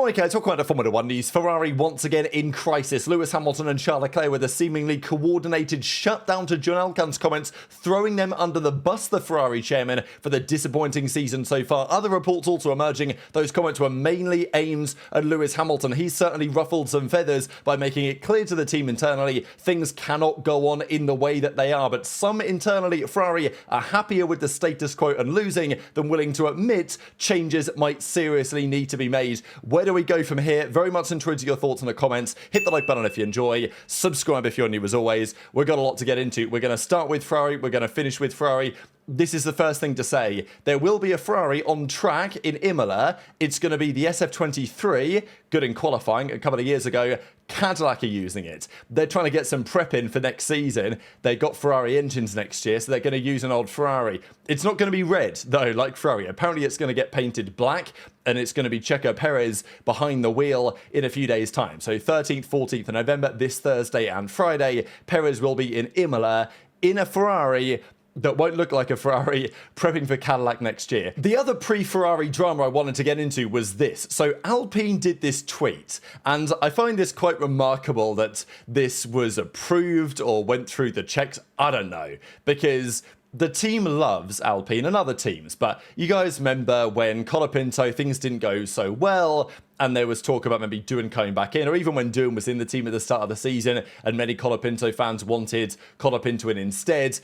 Okay, talk about the Formula 1 news. Ferrari once again in crisis. Lewis Hamilton and Charles Leclerc with a seemingly coordinated shutdown to John Elkann's comments, throwing them under the bus, the Ferrari chairman, for the disappointing season so far. Other reports also emerging. Those comments were mainly aimed at Lewis Hamilton. He's certainly ruffled some feathers by making it clear to the team internally things cannot go on in the way that they are. But some internally at Ferrari are happier with the status quo and losing than willing to admit changes might seriously need to be made. Where do we go from here? Very much interested in your thoughts in the comments. Hit the like button if you enjoy. Subscribe if you're new as always. We've got a lot to get into. We're going to start with Ferrari. We're going to finish with Ferrari. This is the first thing to say. There will be a Ferrari on track in Imola. It's going to be the SF23, good in qualifying a couple of years ago. Cadillac are using it. They're trying to get some prep in for next season. They got Ferrari engines next year, so they're going to use an old Ferrari. It's not going to be red, though, like Ferrari. Apparently, it's going to get painted black, and it's going to be Checo Perez behind the wheel in a few days' time. So 13th, 14th of November, this Thursday and Friday, Perez will be in Imola in a Ferrari that won't look like a Ferrari, prepping for Cadillac next year. The other pre-Ferrari drama I wanted to get into was this. So Alpine did this tweet, and I find this quite remarkable that this was approved or went through the checks. I don't know, because the team loves Alpine and other teams, but you guys remember when Colapinto, things didn't go so well, and there was talk about maybe Doohan coming back in, or even when Doohan was in the team at the start of the season, and many Colapinto fans wanted Colapinto in instead.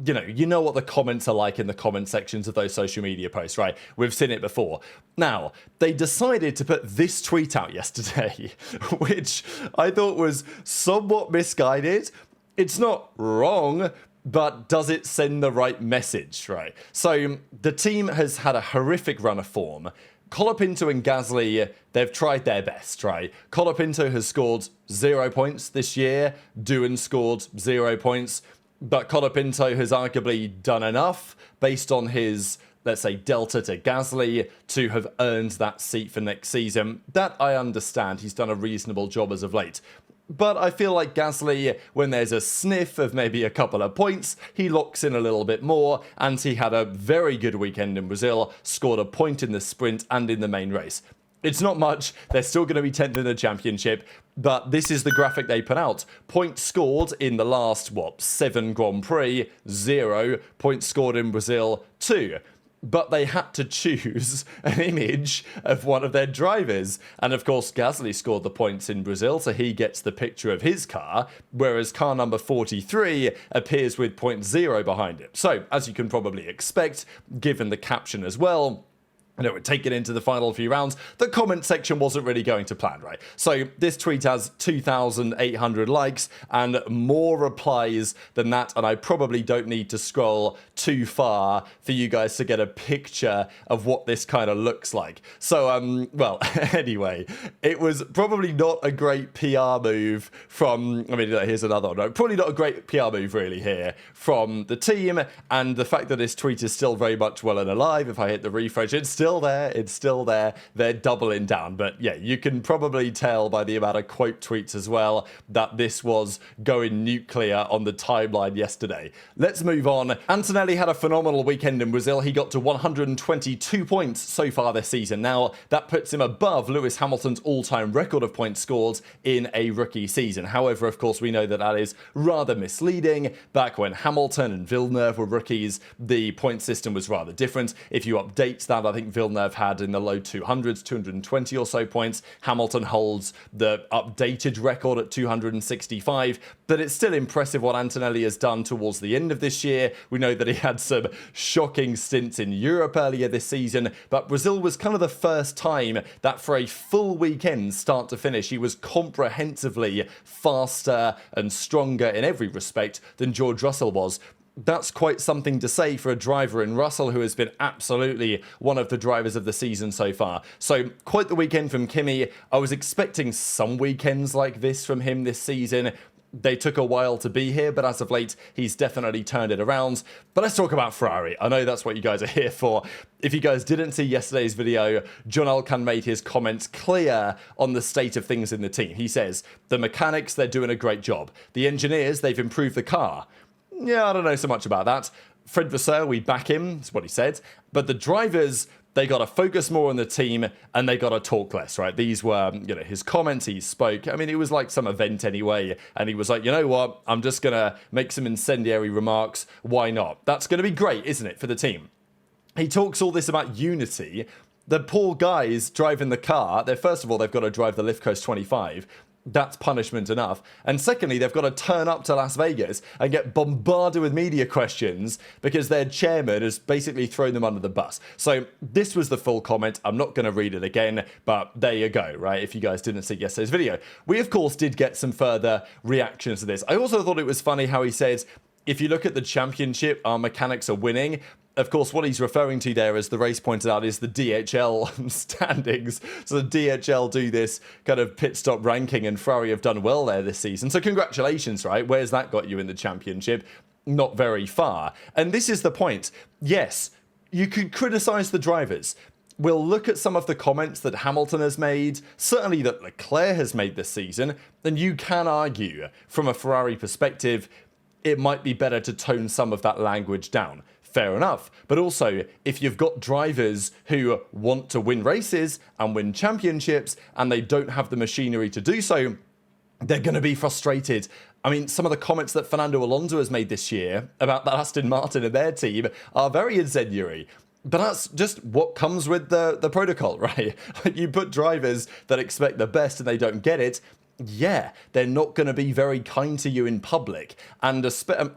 You know what the comments are like in the comment sections of those social media posts, right? We've seen it before. Now, they decided to put this tweet out yesterday, which I thought was somewhat misguided. It's not wrong, but does it send the right message, right? So the team has had a horrific run of form. Colapinto and Gasly, they've tried their best, right? Colapinto has scored 0 points this year. Doohan scored 0 points. But Colapinto has arguably done enough based on his, let's say, delta to Gasly to have earned that seat for next season. That I understand. He's done a reasonable job as of late. But I feel like Gasly, when there's a sniff of maybe a couple of points, he locks in a little bit more, and he had a very good weekend in Brazil, scored a point in the sprint and in the main race. It's not much. They're still going to be 10th in the championship, but this is the graphic they put out. Points scored in the last, 7 Grand Prix, 0. Points scored in Brazil, 2. But they had to choose an image of one of their drivers. And of course, Gasly scored the points in Brazil, so he gets the picture of his car, whereas car number 43 appears with 0.0 behind it. So, as you can probably expect, given the caption as well, and it would take it into the final few rounds, the comment section wasn't really going to plan, right? So this tweet has 2,800 likes and more replies than that, and I probably don't need to scroll too far for you guys to get a picture of what this kind of looks like. So, well, anyway, it was probably not a great PR move from, here's another one. No, probably not a great PR move really here from the team, and the fact that this tweet is still very much well and alive, if I hit the refresh, it's still there. They're doubling down. But yeah, you can probably tell by the amount of quote tweets as well that this was going nuclear on the timeline yesterday. Let's move on. Antonelli had a phenomenal weekend in Brazil. He got to 122 points so far this season. Now, that puts him above Lewis Hamilton's all-time record of points scored in a rookie season. However, of course, we know that that is rather misleading. Back when Hamilton and Villeneuve were rookies, the point system was rather different. If you update that, I think Villeneuve had in the low 200s, 220 or so points. Hamilton holds the updated record at 265, but it's still impressive what Antonelli has done towards the end of this year. We know that he had some shocking stints in Europe earlier this season, but Brazil was kind of the first time that for a full weekend, start to finish, he was comprehensively faster and stronger in every respect than George Russell was. That's quite something to say for a driver in Russell, who has been absolutely one of the drivers of the season so far. So, quite the weekend from Kimi. I was expecting some weekends like this from him this season. They took a while to be here, but as of late, he's definitely turned it around. But let's talk about Ferrari. I know that's what you guys are here for. If you guys didn't see yesterday's video, John Elkann made his comments clear on the state of things in the team. He says, the mechanics, they're doing a great job. The engineers, they've improved the car. Yeah, I don't know so much about that. Fred Vasseur, we back him, that's what he said. But the drivers, they got to focus more on the team and they got to talk less, right? These were, his comments. He spoke. I mean, it was like some event anyway. And he was like, you know what? I'm just going to make some incendiary remarks. Why not? That's going to be great, isn't it, for the team? He talks all this about unity. The poor guys driving the car, first of all, they've got to drive the Lift Coast 25. That's punishment enough. And secondly, they've got to turn up to Las Vegas and get bombarded with media questions because their chairman has basically thrown them under the bus. So this was the full comment. I'm not going to read it again, but there you go, right? If you guys didn't see yesterday's video. We, of course, did get some further reactions to this. I also thought it was funny how he said, if you look at the championship, our mechanics are winning. Of course, what he's referring to there, as the race pointed out, is the DHL standings. So the DHL do this kind of pit stop ranking, and Ferrari have done well there this season. So congratulations, right? Where's that got you in the championship? Not very far. And this is the point. Yes, you could criticize the drivers. We'll look at some of the comments that Hamilton has made, certainly that Leclerc has made this season, and you can argue from a Ferrari perspective, it might be better to tone some of that language down. Fair enough. But also, if you've got drivers who want to win races and win championships and they don't have the machinery to do so, they're going to be frustrated. I mean, some of the comments that Fernando Alonso has made this year about that Aston Martin and their team are very incendiary. But that's just what comes with the protocol, right? You put drivers that expect the best and they don't get it. Yeah, they're not going to be very kind to you in public. And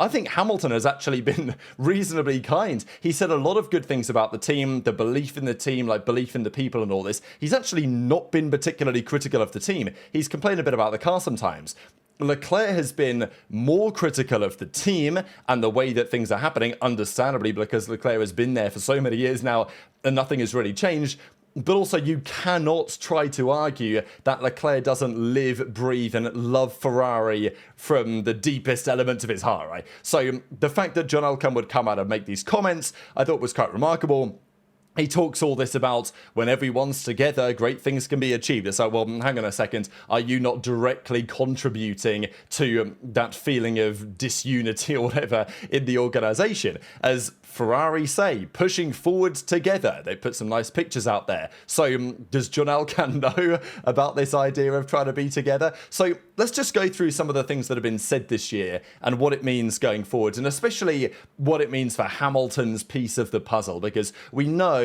I think Hamilton has actually been reasonably kind. He said a lot of good things about the team, the belief in the team, like belief in the people and all this. He's actually not been particularly critical of the team. He's complained a bit about the car sometimes. Leclerc has been more critical of the team and the way that things are happening, understandably, because Leclerc has been there for so many years now and nothing has really changed. But also, you cannot try to argue that Leclerc doesn't live, breathe, and love Ferrari from the deepest elements of his heart, right? So the fact that John Elkann would come out and make these comments, I thought was quite remarkable. He talks all this about when everyone's together, great things can be achieved. It's like, well, hang on a second. Are you not directly contributing to that feeling of disunity or whatever in the organization? As Ferrari say, pushing forward together. They put some nice pictures out there. So does John Elkann know about this idea of trying to be together? So let's just go through some of the things that have been said this year and what it means going forward, and especially what it means for Hamilton's piece of the puzzle, because we know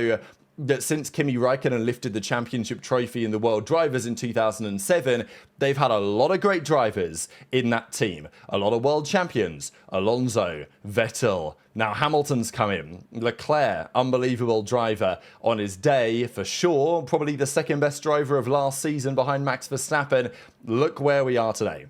that since Kimi Räikkönen lifted the championship trophy in the World Drivers in 2007, they've had a lot of great drivers in that team. A lot of world champions. Alonso, Vettel. Now Hamilton's come in. Leclerc, unbelievable driver on his day, for sure. Probably the second best driver of last season behind Max Verstappen. Look where we are today.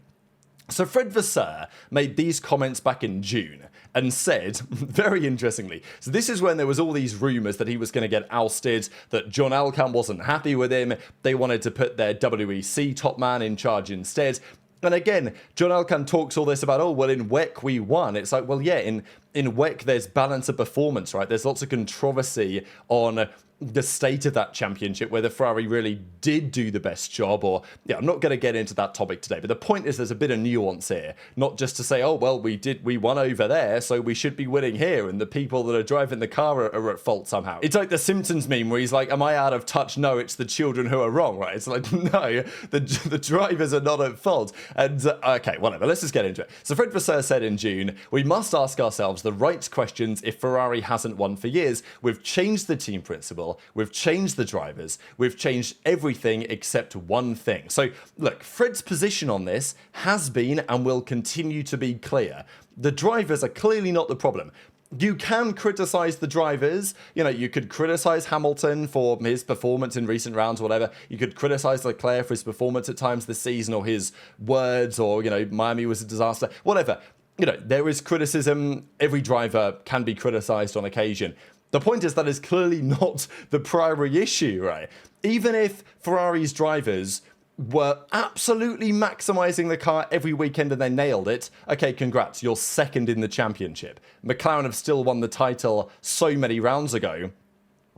So Fred Vasseur made these comments back in June and said, very interestingly, so this is when there was all these rumours that he was going to get ousted, that John Elkann wasn't happy with him, they wanted to put their WEC top man in charge instead. And again, John Elkann talks all this about, oh, well, in WEC we won. It's like, well, yeah, in WEC there's balance of performance, right? There's lots of controversy on the state of that championship, whether Ferrari really did do the best job or, yeah, I'm not going to get into that topic today. But the point is there's a bit of nuance here, not just to say, oh, well, we won over there, so we should be winning here. And the people that are driving the car are at fault somehow. It's like the Simpsons meme where he's like, am I out of touch? No, it's the children who are wrong, right? It's like, no, the drivers are not at fault. And okay, whatever, let's just get into it. So Fred Vasseur said in June, we must ask ourselves the right questions if Ferrari hasn't won for years. We've changed the team principle. We've changed the drivers. We've changed everything except one thing. So look, Fred's position on this has been and will continue to be clear. The drivers are clearly not the problem. You can criticize the drivers. You know, you could criticize Hamilton for his performance in recent rounds or whatever. You could criticize Leclerc for his performance at times this season, or his words, or, you know, Miami was a disaster, whatever. You know, there is criticism. Every driver can be criticized on occasion. The point is that is clearly not the primary issue, right? Even if Ferrari's drivers were absolutely maximizing the car every weekend and they nailed it, okay, congrats, you're second in the championship. McLaren have still won the title so many rounds ago.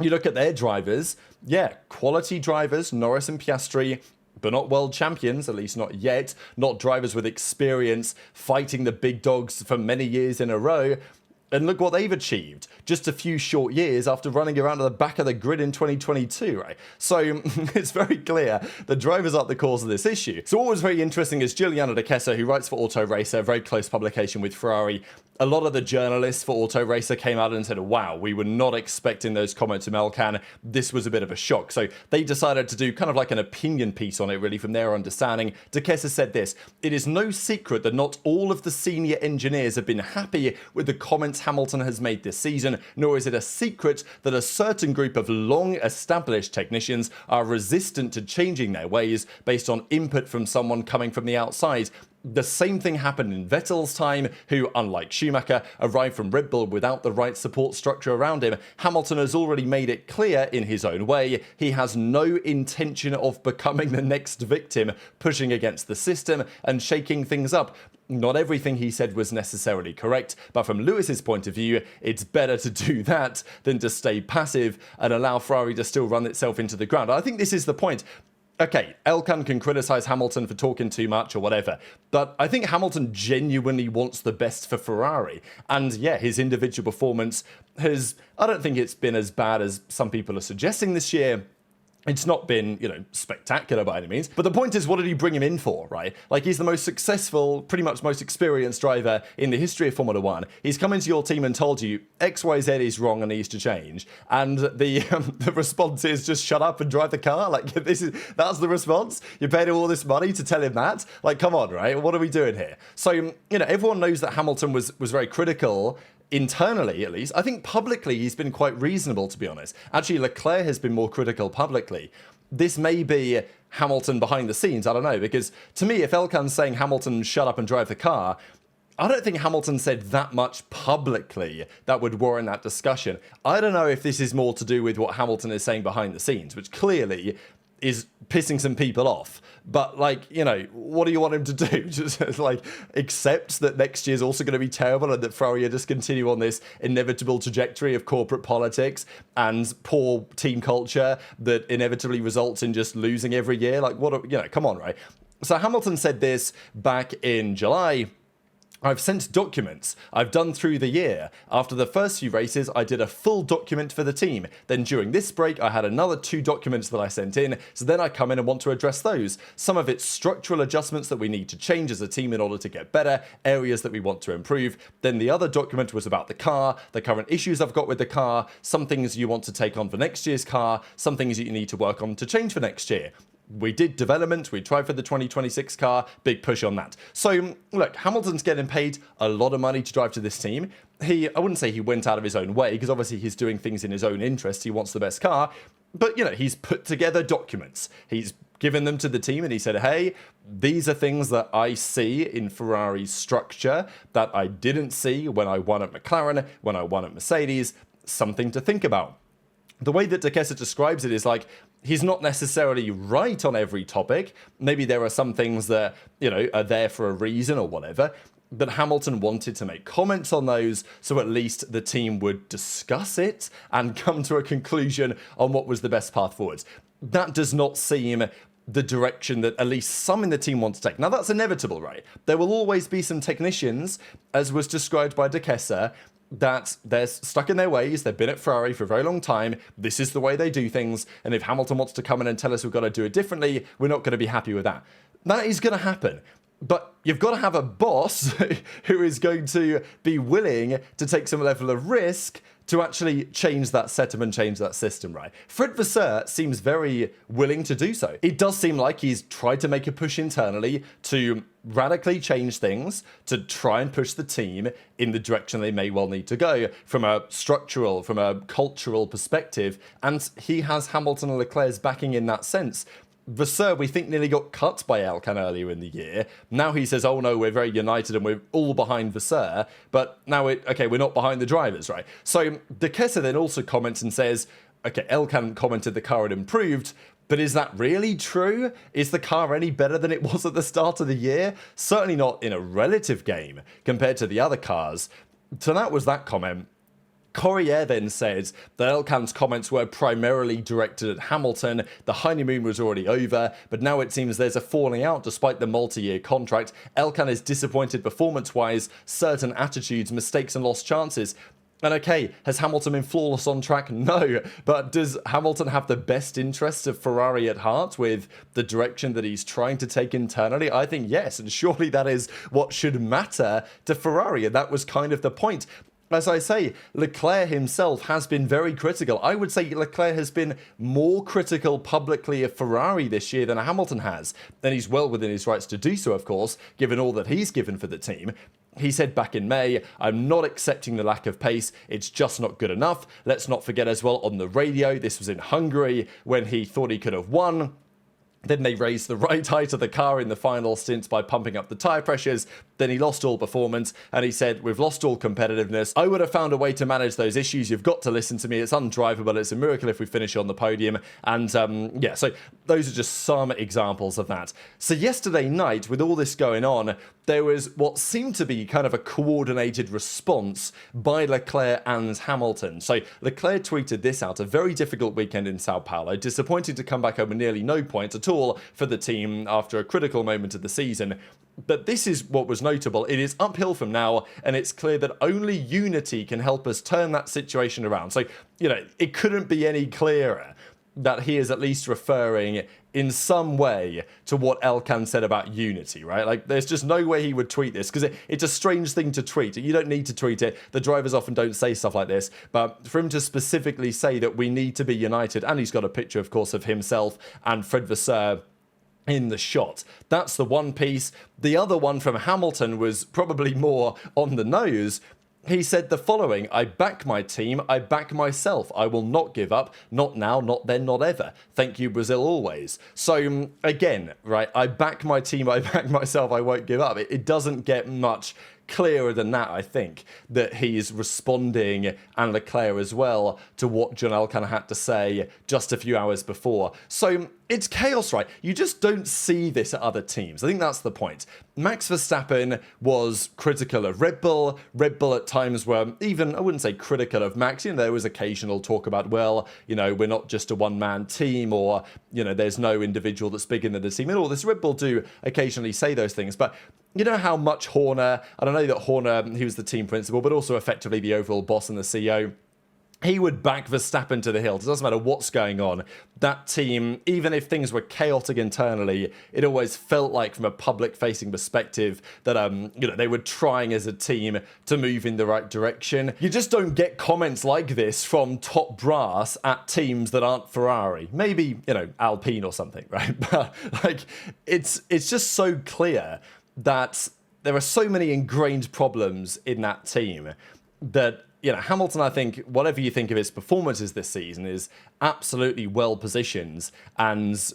You look at their drivers, yeah, quality drivers, Norris and Piastri, but not world champions, at least not yet, not drivers with experience fighting the big dogs for many years in a row. And look what they've achieved just a few short years after running around at the back of the grid in 2022, right? So it's very clear the drivers aren't the cause of this issue. So what was very interesting is Giuliano De Chessa, who writes for Auto Racer, a very close publication with Ferrari, a lot of the journalists for Auto Racer came out and said, wow, we were not expecting those comments from Elkann. This was a bit of a shock. So they decided to do kind of like an opinion piece on it, really, from their understanding. De Chessa said this: "It is no secret that not all of the senior engineers have been happy with the comments Hamilton has made this season, nor is it a secret that a certain group of long-established technicians are resistant to changing their ways based on input from someone coming from the outside." The same thing happened in Vettel's time, who, unlike Schumacher, arrived from Red Bull without the right support structure around him. Hamilton has already made it clear in his own way he has no intention of becoming the next victim, pushing against the system and shaking things up. Not everything he said was necessarily correct, but from Lewis's point of view, it's better to do that than to stay passive and allow Ferrari to still run itself into the ground. I think this is the point. Okay, Elkann can criticize Hamilton for talking too much or whatever, but I think Hamilton genuinely wants the best for Ferrari. And yeah, his individual performance I don't think it's been as bad as some people are suggesting this year. It's not been, spectacular by any means. But the point is, what did he bring him in for, right? Like, he's the most successful, pretty much most experienced driver in the history of Formula One. He's come into your team and told you XYZ is wrong and needs to change. And the response is just shut up and drive the car. Like, that's the response? You paid him all this money to tell him that? Like, come on, right? What are we doing here? So, everyone knows that Hamilton was very critical internally, at least. I think publicly he's been quite reasonable, to be honest. Actually, Leclerc has been more critical publicly. This may be Hamilton behind the scenes, I don't know, because to me, if Elkann's saying Hamilton shut up and drive the car, I don't think Hamilton said that much publicly that would warrant that discussion. I don't know if this is more to do with what Hamilton is saying behind the scenes, which clearly is pissing some people off. But, what do you want him to do? Just, accept that next year's also going to be terrible and that Ferrari just continue on this inevitable trajectory of corporate politics and poor team culture that inevitably results in just losing every year? Come on, right? So Hamilton said this back in July. "I've sent documents I've done through the year. After the first few races, I did a full document for the team. Then during this break, I had another 2 documents that I sent in. So then I come in and want to address those. Some of it's structural adjustments that we need to change as a team in order to get better, areas that we want to improve. Then the other document was about the car, the current issues I've got with the car, some things you want to take on for next year's car, some things that you need to work on to change for next year. We did development, we tried for the 2026 car, big push on that." So, look, Hamilton's getting paid a lot of money to drive to this team. I wouldn't say he went out of his own way, because obviously he's doing things in his own interest. He wants the best car. But, he's put together documents. He's given them to the team and he said, hey, these are things that I see in Ferrari's structure that I didn't see when I won at McLaren, when I won at Mercedes. Something to think about. The way that De Chessa describes it is like, he's not necessarily right on every topic. Maybe there are some things that, are there for a reason or whatever. But Hamilton wanted to make comments on those, so at least the team would discuss it and come to a conclusion on what was the best path forwards. That does not seem the direction that at least some in the team want to take. Now, that's inevitable, right? There will always be some technicians, as was described by De Chessa, that they're stuck in their ways. They've been at Ferrari for a very long time. This is the way they do things. And if Hamilton wants to come in and tell us we've got to do it differently, we're not going to be happy with that. That is going to happen. But you've got to have a boss who is going to be willing to take some level of risk to actually change that setup and change that system, right? Fred Vasseur seems very willing to do so. It does seem like he's tried to make a push internally to radically change things, to try and push the team in the direction they may well need to go from a structural, from a cultural perspective. And he has Hamilton and Leclerc's backing in that sense. Vasseur, we think, nearly got cut by Elkann earlier in the year. Now he says, oh no, we're very united and we're all behind Vasseur. But now, we're not behind the drivers, right? So De Chessa then also comments and says, okay, Elkann commented the car had improved, but is that really true? Is the car any better than it was at the start of the year? Certainly not in a relative game compared to the other cars. So that was that comment. Corriere then said that Elkann's comments were primarily directed at Hamilton. The honeymoon was already over, but now it seems there's a falling out despite the multi-year contract. Elkann is disappointed performance-wise, certain attitudes, mistakes and lost chances. And okay, has Hamilton been flawless on track? No. But does Hamilton have the best interests of Ferrari at heart with the direction that he's trying to take internally? I think yes, and surely that is what should matter to Ferrari, and that was kind of the point. As I say, Leclerc himself has been very critical. I would say Leclerc has been more critical publicly of Ferrari this year than Hamilton has. And he's well within his rights to do so, of course, given all that he's given for the team. He said back in May, "I'm not accepting the lack of pace, it's just not good enough." Let's not forget as well on the radio, this was in Hungary, when he thought he could have won. Then they raised the right height of the car in the final stint by pumping up the tyre pressures. Then he lost all performance, and he said, "We've lost all competitiveness. I would have found a way to manage those issues. You've got to listen to me. It's undrivable. It's a miracle if we finish on the podium." And yeah, so those are just some examples of that. So yesterday night, with all this going on, there was what seemed to be kind of a coordinated response by Leclerc and Hamilton. So Leclerc tweeted this out: "A very difficult weekend in Sao Paulo. Disappointing to come back home with nearly no points at all for the team after a critical moment of the season. But this is what was notable. It is uphill from now, and it's clear that only unity can help us turn that situation around." So, you know, it couldn't be any clearer that he is at least referring in some way to what Elkann said about unity, right? Like, there's just no way he would tweet this, because it's a strange thing to tweet. You don't need to tweet it. The drivers often don't say stuff like this, but for him to specifically say that we need to be united, and he's got a picture, of course, of himself and Fred Vasseur in the shot. That's the one piece. The other one from Hamilton was probably more on the nose. He said the following: "I back my team, I back myself. I will not give up, not now, not then, not ever. Thank you, Brazil, always." So again, right, I back my team, I back myself, I won't give up. It doesn't get much clearer than that, I think, that he's responding, and Leclerc as well, to what John Elkann had to say just a few hours before. So it's chaos, right? You just don't see this at other teams. I think that's the point. Max Verstappen was critical of Red Bull. Red Bull at times were even, I wouldn't say critical of Max. You know, there was occasional talk about, well, you know, we're not just a one-man team, or, you know, there's no individual that's bigger than the team and all this. Red Bull do occasionally say those things, but you know how much Horner, and I know that Horner, he was the team principal, but also effectively the overall boss and the CEO, he would back Verstappen to the hilt. It doesn't matter what's going on. That team, even if things were chaotic internally, it always felt like, from a public-facing perspective, that you know, they were trying as a team to move in the right direction. You just don't get comments like this from top brass at teams that aren't Ferrari. Maybe, you know, Alpine or something, right? But like, it's just so clear that there are so many ingrained problems in that team that, you know, Hamilton, I think, whatever you think of his performances this season, is absolutely well positioned and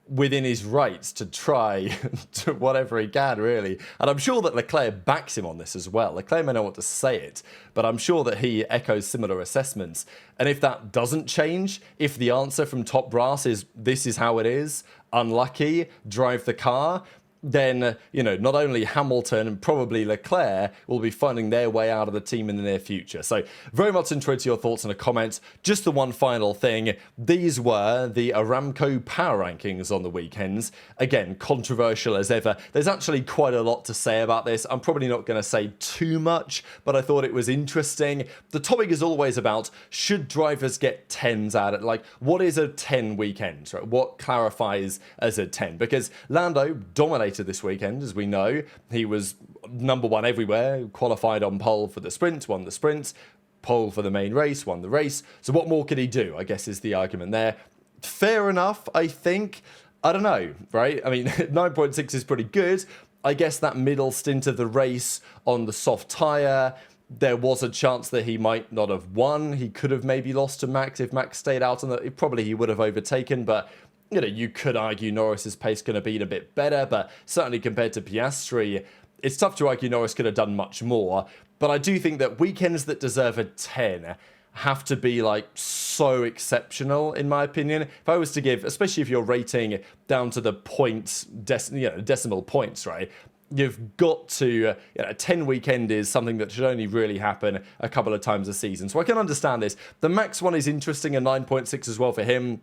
within his rights to try to whatever he can, really. And I'm sure that Leclerc backs him on this as well. Leclerc may not want to say it, but I'm sure that he echoes similar assessments. And if that doesn't change, if the answer from top brass is this is how it is, unlucky, drive the car, then, you know, not only Hamilton and probably Leclerc will be finding their way out of the team in the near future. So very much interested to your thoughts in the comments. Just the one final thing. These were the Aramco power rankings on the weekends. Again, controversial as ever. There's actually quite a lot to say about this. I'm probably not going to say too much, but I thought it was interesting. The topic is always about, should drivers get 10s at it? Like, what is a 10 weekend? Right? What clarifies as a 10? Because Lando dominated this weekend, as we know. He was number one everywhere, qualified on pole for the sprint, won the sprint, pole for the main race, won the race. So what more could he do, I guess, is the argument there. Fair enough, I think. I don't know, right? I mean, 9.6 is pretty good. I guess that middle stint of the race on the soft tyre, there was a chance that he might not have won. He could have maybe lost to Max if Max stayed out on the... Probably he would have overtaken, but you know, you could argue Norris's pace could have been a bit better, but certainly compared to Piastri, it's tough to argue Norris could have done much more. But I do think that weekends that deserve a 10 have to be like so exceptional, in my opinion. If I was to give, especially if you're rating down to the points, decimal points, right? you've got to, a 10 weekend is something that should only really happen a couple of times a season. So I can understand this. The Max one is interesting, a 9.6 as well for him.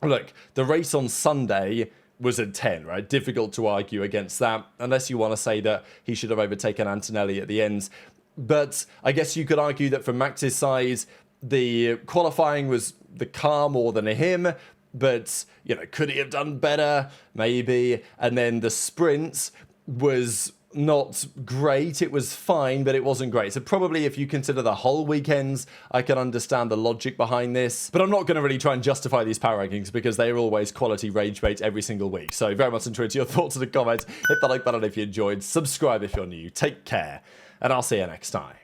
Look, the race on Sunday was a 10, right? Difficult to argue against that, unless you want to say that he should have overtaken Antonelli at the end. But I guess you could argue that from Max's side, the qualifying was the car more than him. But, could he have done better? Maybe. And then the sprint was not great. It was fine, but it wasn't great. So probably if you consider the whole weekends, I can understand the logic behind this. But I'm not going to really try and justify these power rankings because they are always quality rage bait every single week. So very much enjoyed your thoughts in the comments. Hit the like button if you enjoyed. Subscribe if you're new. Take care. And I'll see you next time.